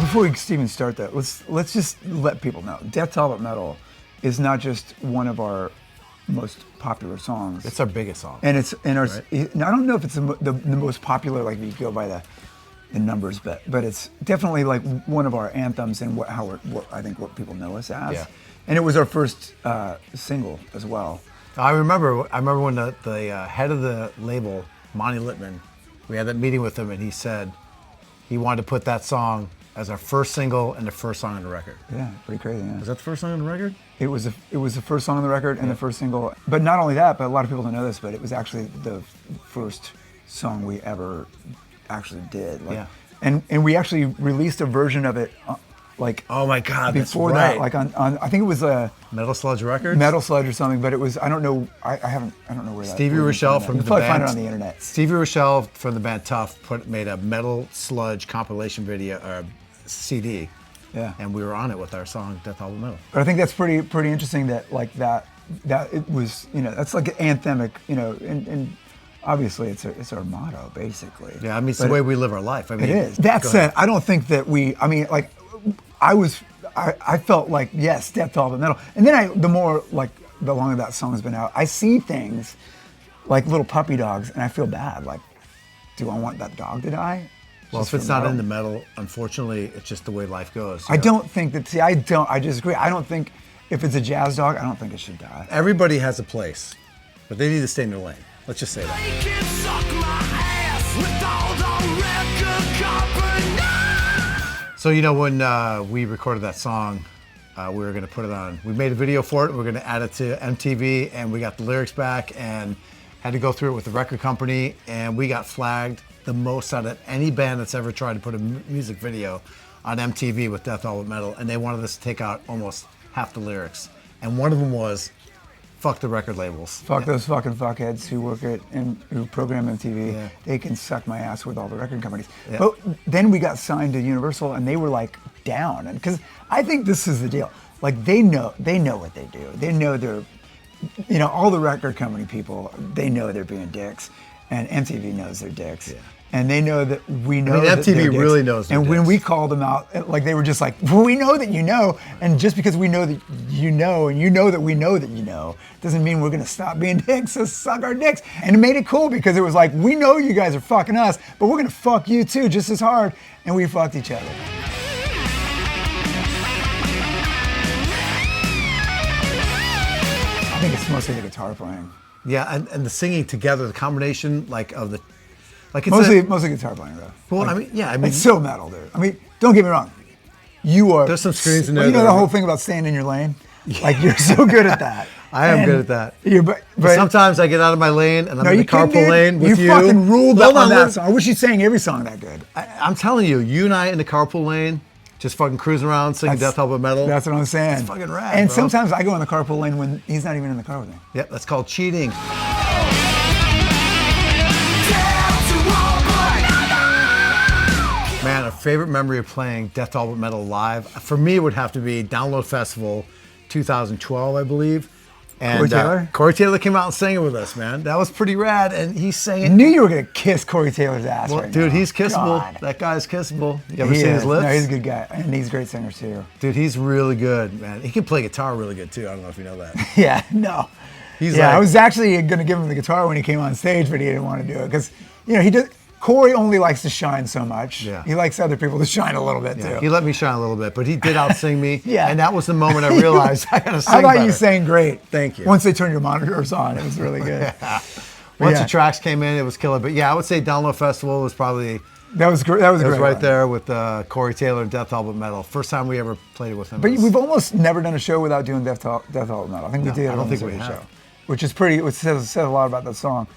Before we even start that, let's just let people know. Death Talbot Metal is not just one of our most popular songs. It's our biggest song. And it's in our. Right? I don't know if it's the most popular, like if you go by the numbers, but it's definitely like one of our anthems and what I think what people know us as. Yeah. And it was our first single as well. I remember when the head of the label, Monty Littman, we had that meeting with him, and he said he wanted to put that song as our first single and the first song on the record. Yeah, pretty crazy. Yeah. Was that the first song on the record? It was the first song on the record and the first single. But not only that, but a lot of people don't know this, but it was actually the first song we ever actually did. Like, yeah. And we actually released a version of it, like oh my God, before that's right. that, like on I think it was a Metal Sludge Records. Metal Sludge or something. But it was I don't know where Stevie that. Rochelle from you the probably band. find it on the internet. Stevie Rochelle from the band Tough made a Metal Sludge compilation video CD. Yeah. And we were on it with our song Death Talbot Metal. But I think that's pretty interesting that like that it was, you know, that's like anthemic, you know, and obviously it's our motto basically. Yeah, I mean it's the way we live our life. I mean it is. That said, I don't think that I felt like yes, Death Talbot Metal. And then the longer that song has been out, I see things like little puppy dogs and I feel bad. Like, do I want that dog to die? Well, if it's not into metal, unfortunately, it's just the way life goes. I don't think that, I disagree. I don't think if it's a jazz dog, I don't think it should die. Everybody has a place, but they need to stay in their lane. Let's just say that. So, you know, when we recorded that song, we were going to put it on. We made a video for it. We're going to add it to MTV, and we got the lyrics back and had to go through it with the record company, and we got flagged the most out of any band that's ever tried to put a music video on MTV with Death Talbot Metal, and they wanted us to take out almost half the lyrics. And one of them was, fuck the record labels. Fuck those fucking fuckheads who work at and who program MTV. Yeah. They can suck my ass with all the record companies. Yeah. But then we got signed to Universal, and they were like down. And because I think this is the deal. Like they know what they do. They know they're, you know, all the record company people. They know they're being dicks, and MTV knows they're dicks. Yeah. And they know that we know. I mean, that MTV really knows. And when we called them out, like they were just like, well, "We know that you know," and just because we know that you know, and you know that we know that you know, doesn't mean we're gonna stop being dicks. So suck our dicks. And it made it cool because it was like, we know you guys are fucking us, but we're gonna fuck you too, just as hard. And we fucked each other. I think it's mostly the guitar playing. Yeah, and the singing together, the combination like of the. Like it's mostly guitar playing though. Well, like, I mean, it's so metal, dude. I mean, don't get me wrong. You are. There's some screens in there. You know the whole thing about staying in your lane. Yeah. Like you're so good at that. I am good at that. But sometimes I get out of my lane and I'm in the carpool lane with you. You fucking ruled on that song. I wish you sang every song that good. I'm telling you, you and I in the carpool lane, just fucking cruising around singing Death Talbot Metal. That's what I'm saying. It's fucking rad. And bro. sometimes I go in the carpool lane when he's not even in the car with me. Yep, that's called cheating. Man, a favorite memory of playing Death Talbot Metal live, for me it would have to be Download Festival 2012, I believe. And Corey Taylor? Corey Taylor came out and sang it with us, man. That was pretty rad, and he's saying... I knew you were going to kiss Corey Taylor's ass right dude, now. He's kissable. God. That guy's kissable. You ever seen his lips? No, he's a good guy, and he's a great singer too. Dude, he's really good, man. He can play guitar really good too. I don't know if you know that. Yeah, no. I was actually going to give him the guitar when he came on stage, but he didn't want to do it because, you know, he did... Corey only likes to shine so much. Yeah. He likes other people to shine a little bit too. He let me shine a little bit, but he did out-sing me. Yeah. And that was the moment I realized I gotta sing I thought better. you sang great. Thank you. Once they turned your monitors on, it was really good. Once the tracks came in, it was killer. But yeah, I would say Download Festival was probably... That was great. That was great. It was right there with Corey Taylor and Death Talbot Metal. First time we ever played it with him. But we've almost never done a show without doing Death Talbot Metal. I think we did it on the show. Which is pretty, which says a lot about that song.